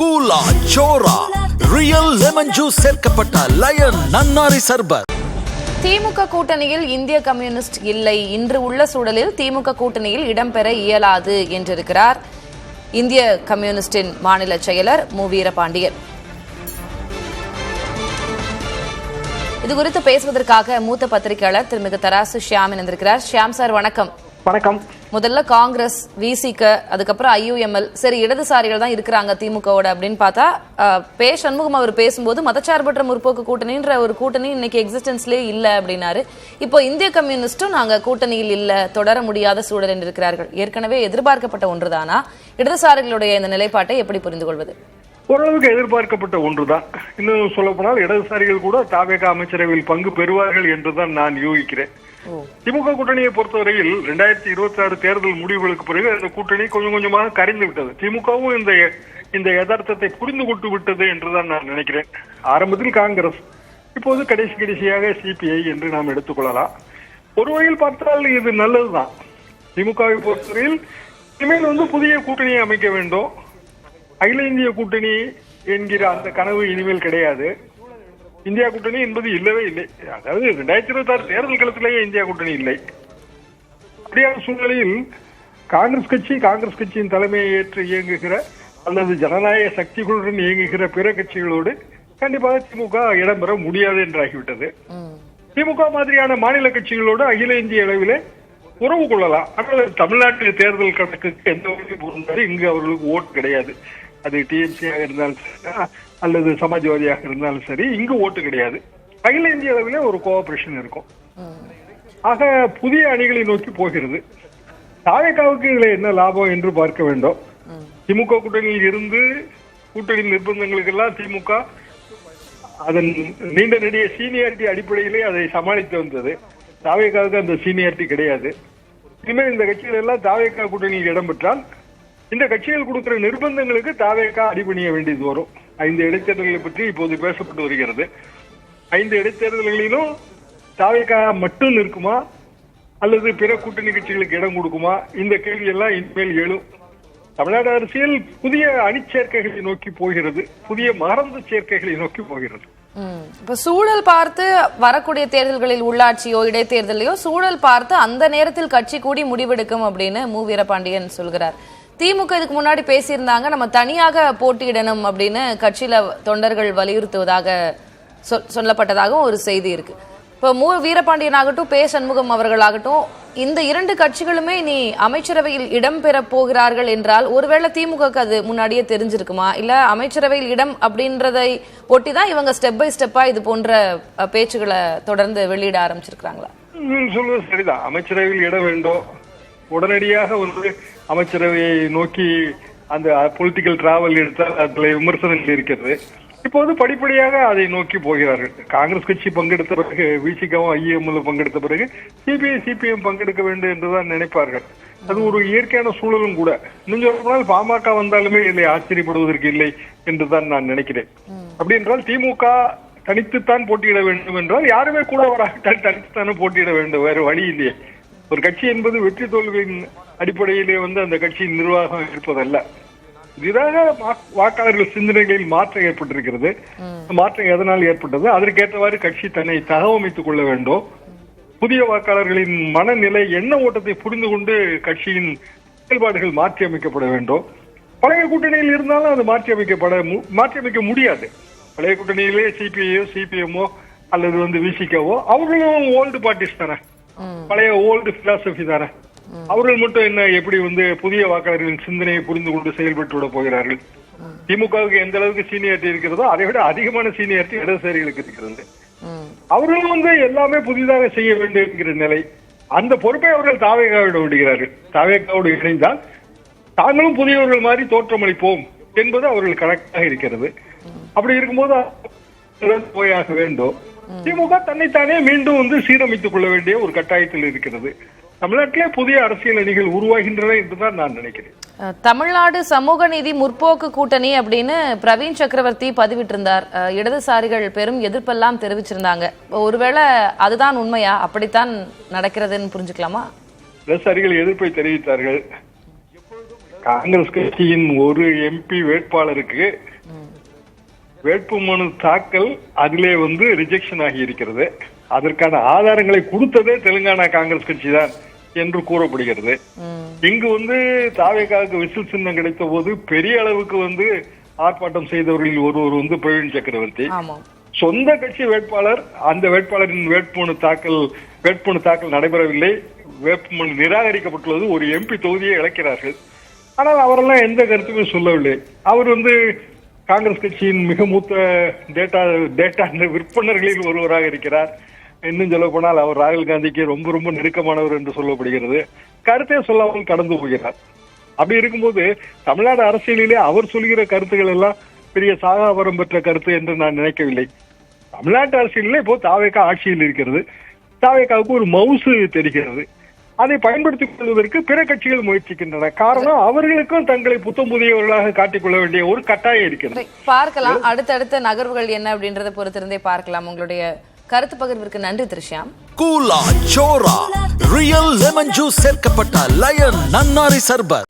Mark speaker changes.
Speaker 1: கூலா சோரா real lemon juice சேர்க்கப்பட்ட line நன்னாரி சர்பத்.
Speaker 2: திமுக கூட்டணியில் இந்திய கம்யூனிஸ்ட் இல்லை. இன்று உள்ள சூழலில் திமுக கூட்டணியில் இடம்பெற இயலாது என்றிருக்கிறார் இந்திய கம்யூனிஸ்டின் மாநில செயலர் மு. வீரபாண்டியன். இதுகுறித்து பேசுவதற்காக மூத்த பத்திரிகையாளர் திருமிகு தராசு ஷியாம் இணைந்திருக்கிறார். ஷியாம் சார், வணக்கம்.
Speaker 3: வணக்கம்.
Speaker 2: முதல்ல காங்கிரஸ், விசிக, அதுக்கப்புறம் IUML, சரி இடதுசாரிகள் தான் இருக்கிறாங்க திமுகவோட அப்படின்னு பார்த்தா பே. சண்முகம் அவர் பேசும்போது மதச்சார்பற்ற முற்போக்கு கூட்டணின்ற ஒரு கூட்டணி இன்னைக்கு எக்ஸிஸ்டன்ஸ்லேயே இல்லை அப்படின்னாரு. இப்போ இந்திய கம்யூனிஸ்டும் நாங்க கூட்டணியில் இல்லை, தொடர முடியாத சூழல் என்று இருக்கிறார்கள். ஏற்கனவே எதிர்பார்க்கப்பட்ட ஒன்றுதானா? இடதுசாரிகளுடைய இந்த நிலைப்பாட்டை எப்படி புரிந்து கொள்வது?
Speaker 3: ஓரளவுக்கு எதிர்பார்க்கப்பட்ட ஒன்றுதான். இன்னும் சொல்ல போனால் இடதுசாரிகள் கூட தாவேக அமைச்சரவையில் பங்கு பெறுவார்கள் என்றுதான் நான் யூகிக்கிறேன். திமுக கூட்டணியை பொறுத்தவரையில் 2026 தேர்தல் முடிவுகளுக்கு பிறகு அந்த கூட்டணி கொஞ்சம் கொஞ்சமாக கரைந்து விட்டது. திமுகவும் இந்த யதார்த்தத்தை புரிந்து கொண்டு விட்டது என்றுதான் நான் நினைக்கிறேன். ஆரம்பத்தில் காங்கிரஸ், இப்போது கடைசியாக CPI என்று நாம் எடுத்துக்கொள்ளலாம். ஒரு வகையில் பார்த்தால் இது நல்லதுதான். திமுகவை பொறுத்தவரையில் இனிமேல் புதிய கூட்டணியை அமைக்க வேண்டும். அகில இந்திய கூட்டணி என்கிற அந்த கனவு இனிமேல் கிடையாது. இந்தியா கூட்டணி என்பது இல்லவே இல்லை. அதாவது 2026 தேர்தல் களத்திலேயே இந்தியா கூட்டணி இல்லை. அப்படியான சூழ்நிலையில் காங்கிரஸ் கட்சியின் தலைமையை ஏற்று இயங்குகிற அல்லது ஜனநாயக சக்திகளுடன் இயங்குகிற பிற கட்சிகளோடு கண்டிப்பாக திமுக இடம்பெற முடியாது என்றாகிவிட்டது. திமுக மாதிரியான மாநில கட்சிகளோடு அகில இந்திய அளவிலே உறவு கொள்ளலாம். ஆனால் தமிழ்நாட்டு தேர்தல் கணக்குக்கு எந்த வகையும் பொருந்தாரு. இங்கு அவர்களுக்கு ஓட்டு கிடையாது. அது டிஎம்சியாக இருந்தாலும் சரி அல்லது சமாஜ்வாதியாக இருந்தாலும் சரி, இங்கு ஓட்டு கிடையாது. அகில இந்திய அளவிலே ஒரு கோஆபரேஷன் இருக்கும். ஆக புதிய அணிகளை நோக்கி போகிறது. தாவேகாவுக்கு இதுல என்ன லாபம் என்று பார்க்க வேண்டும். திமுக கூட்டணியில் இருந்து கூட்டணி நிர்பந்தங்களுக்கெல்லாம் திமுக அதன் நீண்ட நெடிய சீனியாரிட்டி அடிப்படையிலே அதை சமாளித்து வந்தது. தாவேகாவுக்கு அந்த சீனியாரிட்டி கிடையாது. இனிமேல் இந்த கட்சிகள் எல்லாம் தாவேகா கூட்டணியில் இடம்பெற்றால் இந்த கட்சிகள் கொடுக்கிற நிர்பந்தங்களுக்கு தாவேகா அடிபணிய வேண்டியது வரும். 5 இடைத்தேர்தல்களை பற்றி இப்போது பேசப்பட்டு வருகிறது. 5 இடைத்தேர்தல்களிலும் தாவேகா மட்டும் நிற்குமா அல்லது பிற கூட்டணி கட்சிகளுக்கு இடம் கொடுக்குமா? இந்த கேள்வி எல்லாம் இனிமேல் எழும். தமிழ்நாடு அரசியல் புதிய அணிச்சேர்க்கைகளை நோக்கி போகிறது, புதிய மறந்து சேர்க்கைகளை நோக்கி போகிறது.
Speaker 2: இப்ப சூழல் பார்த்து வரக்கூடிய தேர்தல்களில் உள்ளாட்சியோ இடைத்தேர்தலையோ சூழல் பார்த்து அந்த நேரத்தில் கட்சி கூடி முடிவெடுக்கும் அப்படின்னு மு. வீரபாண்டியன் சொல்கிறார். திமுக இதுக்கு முன்னாடி பேசியிருந்தாங்க, நம்ம தனியாக போட்டியிடணும் அப்படின்னு கட்சியில தொண்டர்கள் வலியுறுத்துவதாக சொல்லப்பட்டதாகவும் ஒரு செய்தி இருக்கு. இப்போ மு. வீரபாண்டியன் ஆகட்டும், பே. சண்முகம் அவர்களாகட்டும், இந்த 2 கட்சிகளுமே இனி அமைச்சரவையில் இடம்பெற போகிறார்கள் என்றால் ஒருவேளை திமுகக்கு அது முன்னாடியே தெரிஞ்சிருக்குமா? இல்ல அமைச்சரவையில் இடம் அப்படின்றதை ஒட்டிதான் இவங்க ஸ்டெப் பை ஸ்டெப்பா இது போன்ற பேச்சுகளை தொடர்ந்து வெளியிட ஆரம்பிச்சிருக்காங்களா?
Speaker 3: சொல்வது சரிதான். அமைச்சரவையில் இடம் வேண்டும், உடனடியாக அமைச்சரவையை நோக்கி அந்த பொலிட்டிக்கல் டிராவல் எடுத்தால் அதுல விமர்சனங்கள் இருக்கிறது. இப்போது படிப்படியாக அதை நோக்கி போகிறார்கள். காங்கிரஸ் கட்சி பங்கெடுத்த பிறகு, விசிகவும் IUML பங்கெடுத்த பிறகு CPM பங்கெடுக்க வேண்டும் என்றுதான் நினைப்பார்கள். அது ஒரு இயற்கையான சூழலும் கூட. இன்னும் சொல்ல போனால் பாமக வந்தாலுமே இதை ஆச்சரியப்படுவதற்கு இல்லை என்றுதான் நான் நினைக்கிறேன். அப்படி என்றால் திமுக தனித்துத்தான் போட்டியிட வேண்டும் என்றால் யாருமே கூட வராவிட்டால் தனித்துத்தானே போட்டியிட வேண்டும், வேறு வழி இல்லையே. ஒரு கட்சி என்பது வெற்றி தோல்வியின் அடிப்படையிலே அந்த கட்சியின் நிர்வாகம் இருப்பதல்ல. இதாக வாக்காளர்கள் சிந்தனைகளில் மாற்றம் ஏற்பட்டிருக்கிறது. மாற்றம் எதனால் ஏற்பட்டது? அதற்கேற்றவாறு கட்சி தன்னை தகவமைத்துக் கொள்ள வேண்டும். புதிய வாக்காளர்களின் மனநிலை, எண்ண ஓட்டத்தை புரிந்து கொண்டு கட்சியின் செயல்பாடுகள் மாற்றி அமைக்கப்பட வேண்டும். பழைய கூட்டணியில் இருந்தாலும் அது மாற்றி அமைக்க முடியாது. பழைய கூட்டணியிலே CPIயோ CPMஓ அல்லது விசிகவோ அவர்களும் ஓல்டு பார்ட்டிஸ் தானே, பழைய ஓல்டு பிலாசபி தானே. அவர்கள் மட்டும் என்ன எப்படி புதிய வாக்காளர்களின் சிந்தனையை புரிந்து கொண்டு செயல்பட்டு விட போகிறார்கள்? திமுகவுக்கு எந்த அளவுக்கு சீனியாரிட்டி இருக்கிறதோ அதை விட அதிகமான சீனியாரிட்டி இடதுசாரிகளுக்கு இருக்கிறது. அவர்களும் எல்லாமே புதிதாக செய்ய வேண்டும் என்கிற நிலை, அந்த பொறுப்பை அவர்கள் தாவேகாவிடம் விடுகிறார்கள். தாவேகாவோடு இணைந்தால் தாங்களும் புதியவர்கள் மாதிரி தோற்றமளிப்போம் என்பது அவர்கள் கணக்காக இருக்கிறது. அப்படி இருக்கும்போது போயாக வேண்டும். திமுக தன்னைத்தானே மீண்டும் சீரமைத்துக் கொள்ள வேண்டிய ஒரு கட்டாயத்தில் இருக்கிறது. தமிழ்நாட்டிலே புதிய அரசியல் அணிகள் உருவாகின்றன என்றுதான் நான் நினைக்கிறேன்.
Speaker 2: தமிழ்நாடு சமூக நீதி முற்போக்கு கூட்டணி அப்படின்னு பிரவீன் சக்கரவர்த்தி பதிவிட்டிருந்தார். இடதுசாரிகள் பெரும் எதிர்ப்பெல்லாம் தெரிவிச்சிருந்தாங்க. ஒருவேளை அதுதான் உண்மையா? அப்படித்தான் நடக்கிறதுன்னு புரிஞ்சுக்கலாமா?
Speaker 3: இடதுசாரிகள் எதிர்ப்பை தெரிவித்தார்கள். காங்கிரஸ் கட்சியின் ஒரு MP வேட்பாளருக்கு வேட்புமனு தாக்கல் அதிலே ரிஜெக்ஷன் ஆகி இருக்கிறது. அதற்கான ஆதாரங்களை கொடுத்ததே தெலுங்கானா காங்கிரஸ் கட்சி தான் என்று கூறப்படுகிறது. இங்கு தாவேகாவுக்கு விசில் சின்னம் கிடைத்த போது பெரிய அளவுக்கு ஆர்ப்பாட்டம் செய்தவர்களில் ஒருவர் பிரவீன் சக்கரவர்த்தி. சொந்த கட்சி வேட்பாளர், அந்த வேட்பாளரின் வேட்புமனு தாக்கல் நடைபெறவில்லை, வேட்புமனு நிராகரிக்கப்பட்டுள்ளது, ஒரு எம்பி தொகுதியை இழக்கிறார்கள். ஆனால் அவரெல்லாம் எந்த கருத்துமே சொல்லவில்லை. அவர் காங்கிரஸ் கட்சியின் மிக மூத்த டேட்டா விற்பனர்களில் ஒருவராக இருக்கிறார். இன்னும் சொல்ல போனால் அவர் ராகுல் காந்திக்கு ரொம்ப ரொம்ப நெருக்கமானவர் என்று சொல்லப்படுகிறது. கருத்தே சொல்லாமல் கடந்து போகிறார். அப்படி இருக்கும்போது தமிழ்நாடு அரசியலிலே அவர் சொல்கிற கருத்துக்கள் எல்லாம் பெரிய சாகாவரம் பெற்ற கருத்து என்று நான் நினைக்கவில்லை. தமிழ்நாட்டு அரசியலிலே இப்போ தாவேகா ஆட்சியில் இருக்கிறது. தாவேகாவுக்கு ஒரு மவுசு தெரிகிறது. அதை பயன்படுத்திக் கொள்வதற்கு பிற கட்சிகள் முயற்சிக்கின்றன. காரணம், அவர்களுக்கும் தங்களை புத்தம் புதியவர்களாக காட்டிக்கொள்ள வேண்டிய ஒரு கட்டாயம் இருக்கிறது.
Speaker 2: பார்க்கலாம், அடுத்தடுத்த நகர்வுகள் என்ன அப்படின்றத பொறுத்திருந்தே பார்க்கலாம். உங்களுடைய கருத்து பகிர்விற்கு நன்றி திரிஷாம்.
Speaker 1: கூலா சோரா ரியல் லெமன் ஜூஸ் சேர்க்கப்பட்ட லயன் நன்னாரி சர்பத்.